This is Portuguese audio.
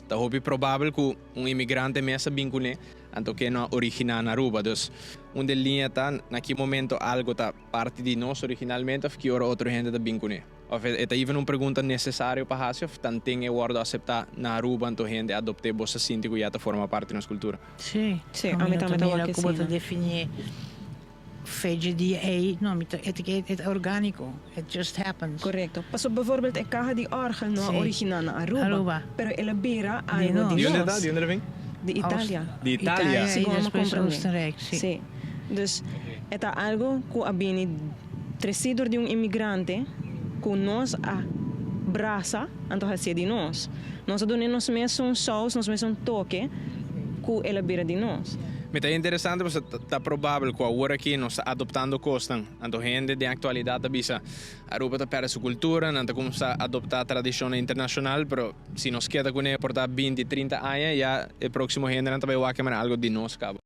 Tá hobby provável que imigrante mesa vincule anto que não original na Aruba. Dus onde linha tá naquele momento algo tá parte de nós originalmente of que outra gente tá vincule. Of é even uma pergunta necessária para fazer of tan tem o word aceitar na Aruba anto gente adopte bossa sinti que já tá forma parte da nossa cultura. Sì, Sì, a a me também come che come sì. definire VGDA, no, het orgánico, it just happens. Correcto. Paso bijvoorbeeld een caja de orgel no Sí. original na Aruba, Aruba. pero ela beira De algo nós. de De onde nós. tá? De onde vem? De Itália. De Itália? E Sigoma depois compreender. Oostenrijk, sim. Sim. Dus é algo que abini trazido de imigrante que nós abraça, então é de nós. Nós donamos mesmo saus, nós mesmo toque que ela beira de nós. Mas é interessante porque tá provável que agora aqui nós adoptando costas, anto gente de atualidade bisa Aruba tá perde sua cultura, não tá começar a adoptar a tradição internacional, pero se nós queda com ele por 20, 30 anos, já o próximo gente não vai ver algo de nós cabo.